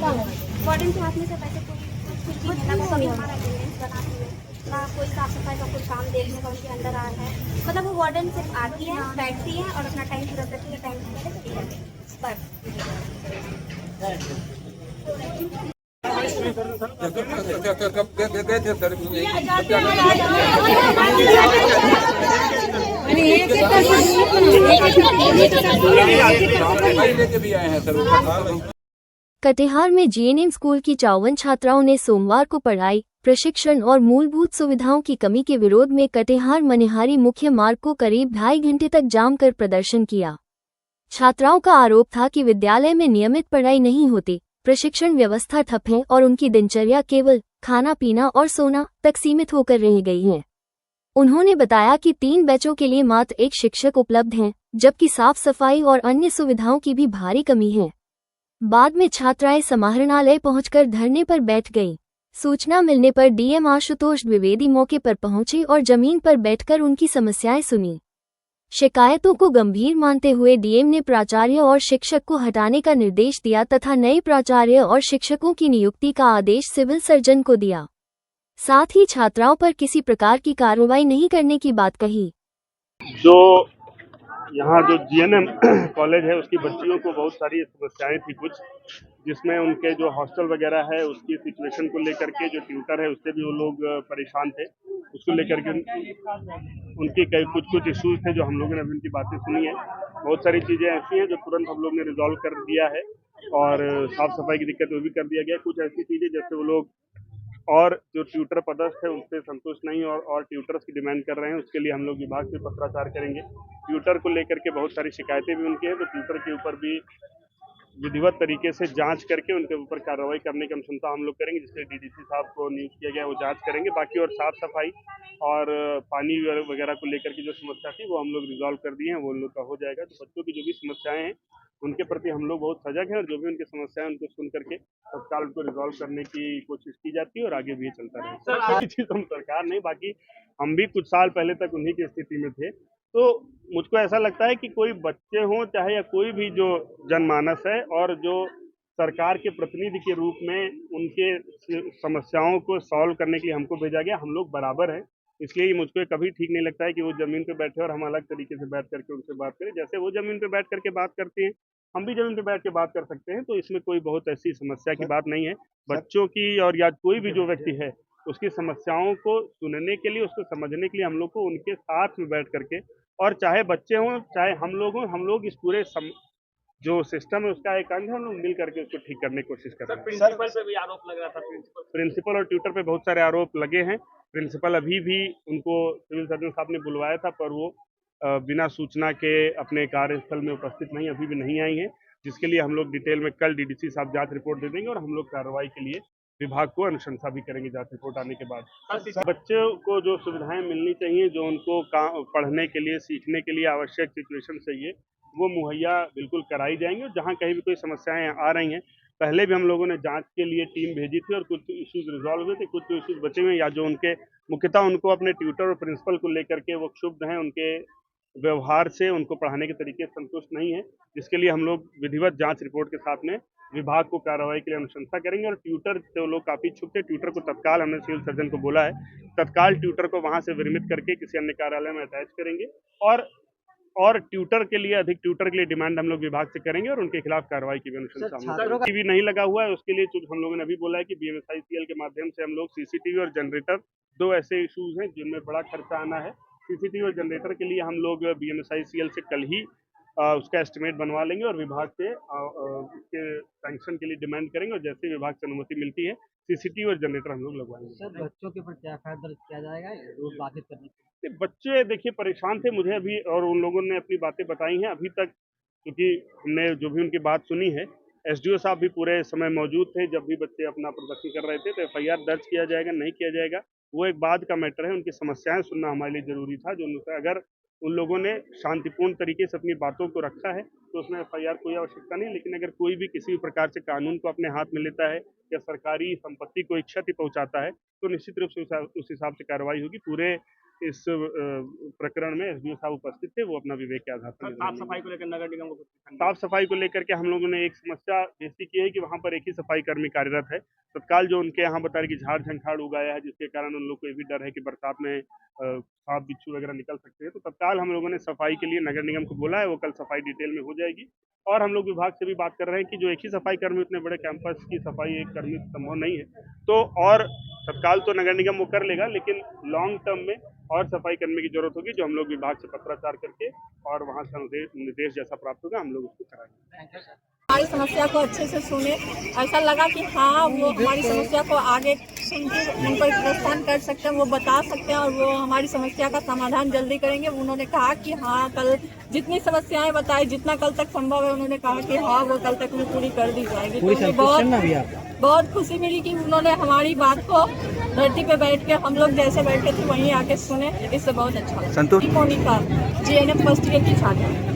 Warden के हाथ में से वैसे कुछ भी नहीं, ना वो कभी हमारा अटेंडेंस बनाती है, ना कोई साफ सफाई का कुछ काम देखने का उनके अंदर आ रहा है। मतलब वो वार्डन सिर्फ आती है, बैठती है और अपना टाइम पूरा करती है, टाइम पूरा चली जाती है कटिहार में जीएनएम स्कूल की 54 छात्राओं ने सोमवार को पढ़ाई, प्रशिक्षण और मूलभूत सुविधाओं की कमी के विरोध में कटिहार मनिहारी मुख्य मार्ग को करीब 2.5 घंटे तक जाम कर प्रदर्शन किया। छात्राओं का आरोप था कि विद्यालय में नियमित पढ़ाई नहीं होती, प्रशिक्षण व्यवस्था ठप है और उनकी दिनचर्या केवल खाना पीना और सोना तक सीमित होकर रह गई है। उन्होंने बताया कि 3 बैचों के लिए मात्र एक शिक्षक उपलब्ध हैं, जबकि साफ सफाई और अन्य सुविधाओं की भी भारी कमी है। बाद में छात्राएं समाहरणालय पहुंचकर धरने पर बैठ गईं। सूचना मिलने पर डीएम आशुतोष द्विवेदी मौके पर पहुंचे और जमीन पर बैठकर उनकी समस्याएं सुनी। शिकायतों को गंभीर मानते हुए डीएम ने प्राचार्य और शिक्षक को हटाने का निर्देश दिया तथा नए प्राचार्य और शिक्षकों की नियुक्ति का आदेश सिविल सर्जन को दिया। साथ ही छात्राओं पर किसी प्रकार की कार्रवाई नहीं करने की बात कही। जो यहाँ जो जीएनएम कॉलेज है उसकी बच्चियों को बहुत सारी समस्याएं थी कुछ, जिसमें उनके जो हॉस्टल वगैरह है उसकी सिचुएशन को लेकर के जो ट्यूटर है उससे भी वो लोग परेशान थे। उसको लेकर के उनकी कई कुछ इश्यूज थे जो हम लोगों ने अभी उनकी बातें सुनी है। बहुत सारी चीज़ें ऐसी हैं जो तुरंत हम लोग ने रिजॉल्व कर दिया है और साफ सफाई की दिक्कत वो भी कर दिया गया। कुछ ऐसी चीज़ें जैसे वो लोग और जो ट्यूटर पदस्थ है उनसे संतुष्ट नहीं और ट्यूटर्स की डिमांड कर रहे हैं, उसके लिए हम लोग विभाग से पत्राचार करेंगे। ट्यूटर को लेकर के बहुत सारी शिकायतें भी उनकी हैं, तो ट्यूटर के ऊपर भी विधिवत तरीके से जांच करके उनके ऊपर कार्रवाई करने की अनुशंसा हम लोग करेंगे, जिससे डीडीसी साहब को नियुक्त किया गया वो जांच करेंगे। बाकी और साफ सफाई और पानी वगैरह को लेकर की जो समस्या थी वो हम लोग रिजॉल्व कर दिए हैं, वो उन लोग का हो जाएगा। तो बच्चों की जो भी समस्याएं हैं उनके प्रति हम लोग बहुत सजग हैं और जो भी उनकी समस्याएं उनको सुन करके तत्काल उनको रिजॉल्व करने की कोशिश की जाती है और आगे भी ये चलता रहेगा। कोई चीज़ हम सरकार नहीं, बाकी हम भी कुछ साल पहले तक उन्हीं की स्थिति में थे। तो मुझको ऐसा लगता है कि कोई बच्चे हों चाहे या कोई भी जो जनमानस है और जो सरकार के प्रतिनिधि के रूप में उनके समस्याओं को सॉल्व करने के लिए हमको भेजा गया, हम लोग बराबर हैं। इसलिए मुझको कभी ठीक नहीं लगता है कि वो ज़मीन पे बैठे और हम अलग तरीके से बैठ करके उनसे बात करें। जैसे वो ज़मीन पे बैठ करके बात करते हैं, हम भी ज़मीन पे बैठ के बात कर सकते हैं, तो इसमें कोई बहुत ऐसी समस्या की बात नहीं है। बच्चों की और या कोई भी जो व्यक्ति है, उसकी समस्याओं को सुनने के लिए, उसको समझने के लिए हम लोग को उनके साथ में बैठ करके और चाहे बच्चे हों, चाहे हम लोग हों, हम लोग इस पूरे जो सिस्टम है उसका एक अंग है, हम लोग मिल करके उसको ठीक करने की कोशिश कर रहे हैं। प्रिंसिपल पे भी आरोप लग रहा था। प्रिंसिपल और ट्यूटर पे बहुत सारे आरोप लगे हैं। प्रिंसिपल अभी भी उनको सिविल सर्जन साहब ने बुलवाया था, पर वो बिना सूचना के अपने कार्यस्थल में उपस्थित नहीं, अभी भी नहीं आई हैं, जिसके लिए हम लोग डिटेल में कल डीडीसी साहब जांच रिपोर्ट दे देंगे और हम लोग कार्रवाई के लिए विभाग को अनुशंसा भी करेंगे जांच रिपोर्ट आने के बाद। बच्चों को जो सुविधाएं मिलनी चाहिए, जो उनको पढ़ने के लिए, सीखने के लिए आवश्यक सिचुएशन चाहिए, वो मुहैया बिल्कुल कराई जाएंगी। और जहाँ कहीं भी कोई समस्याएं आ रही हैं, पहले भी हम लोगों ने जांच के लिए टीम भेजी थी और कुछ इश्यूज रिजॉल्व हुए थे, कुछ इश्यूज बचे हुए या जो उनके मुख्यतः उनको अपने ट्यूटर और प्रिंसिपल को लेकर के वो क्षुब्ध हैं, उनके व्यवहार से, उनको पढ़ाने के तरीके से संतुष्ट नहीं है, जिसके लिए हम लोग विधिवत जांच रिपोर्ट के साथ में विभाग को कार्रवाई के लिए अनुशंसा करेंगे। और ट्यूटर से वो लोग काफ़ी क्षुब्ध थे, ट्यूटर को तत्काल हमने सिविल सर्जन को बोला है, तत्काल ट्यूटर को वहाँ से विरमित करके किसी अन्य कार्यालय में अटैच करेंगे और ट्यूटर के लिए, अधिक ट्यूटर के लिए डिमांड हम लोग विभाग से करेंगे और उनके खिलाफ कार्रवाई की भी अनुशंसा सीसीटीवी नहीं लगा हुआ है, उसके लिए हम लोगों ने अभी बोला है कि बीएमएसआईसीएल के माध्यम से हम लोग सीसीटीवी और जनरेटर, 2 ऐसे इशूज हैं जिनमें बड़ा खर्चा आना है। सीसीटीवी और जनरेटर के लिए हम लोग बीएमएसआईसीएल से कल ही उसका एस्टिमेट बनवा लेंगे और विभाग से उसके सैंक्शन के लिए डिमांड करेंगे और जैसे विभाग से अनुमति मिलती है सीसीटीवी और जनरेटर हम लोग लगवाएंगे। सर, बच्चों के ऊपर क्या एफआईआर दर्ज किया जाएगा रोज बाधित करने के? बच्चे देखिए परेशान थे, मुझे अभी और उन लोगों ने अपनी बातें बताई हैं अभी तक, क्योंकि हमने जो भी उनकी बात सुनी है, एसडीओ साहब भी पूरे समय मौजूद थे जब भी बच्चे अपना प्रदर्शन कर रहे थे। तो एफआईआर दर्ज किया जाएगा नहीं किया जाएगा वो एक बाद का मैटर है, उनकी समस्याएं सुनना हमारे लिए जरूरी था। जो अगर उन लोगों ने शांतिपूर्ण तरीके से अपनी बातों को रखा है तो उसमें एफआईआर कोई आवश्यकता नहीं, लेकिन अगर कोई भी किसी भी प्रकार से कानून को अपने हाथ में लेता है या सरकारी संपत्ति को क्षति पहुंचाता है तो निश्चित रूप से उस हिसाब से कार्रवाई होगी। पूरे इस प्रकरण में एसडीओ साहब उपस्थित थे, वो अपना विवेक के आधार पर साफ सफाई को लेकर नगर निगम को साफ सफाई को लेकर के हम लोगों ने एक समस्या ऐसी की है कि वहाँ पर एक ही सफाई कर्मी कार्यरत है। तत्काल जो उनके यहाँ बता रहे कि झाड़ झंखाड़ उगाया है, जिसके कारण उन लोग को ये भी डर है कि बरसात में सांप बिच्छू वगैरह निकल सकते हैं, तो तत्काल हम लोगों ने सफाई के लिए नगर निगम को बोला है, वो कल सफाई डिटेल में हो जाएगी। और हम लोग विभाग से भी बात कर रहे हैं कि जो एक ही सफाई कर्मी उतने बड़े कैंपस की सफाई एक कर्मी संभव नहीं है, तो और तत्काल तो नगर निगम वो कर लेगा, लेकिन लॉन्ग टर्म में और सफाई कर्मी की जरूरत होगी, जो हम लोग विभाग से पत्राचार करके और वहाँ से निर्देश जैसा प्राप्त होगा हम लोग उसको कराएंगे। हमारी समस्या को अच्छे से सुने, ऐसा लगा कि हाँ वो हमारी समस्या को आगे सुन के उन पर प्रस्थान कर सकते हैं, वो बता सकते हैं और वो हमारी समस्या का समाधान जल्दी करेंगे। उन्होंने कहा कि हाँ कल जितनी समस्याएं बताई, जितना कल तक संभव है, उन्होंने कहा कि हाँ वो कल तक में पूरी कर दी जाएगी। तो मुझे बहुत खुशी मिली कि उन्होंने हमारी बात को धरती पे बैठ के हम लोग जैसे बैठे थे वहीं आके सुने, इससे बहुत अच्छा। संतोष मोनिका GNM फर्स्ट ईयर की छात्रा।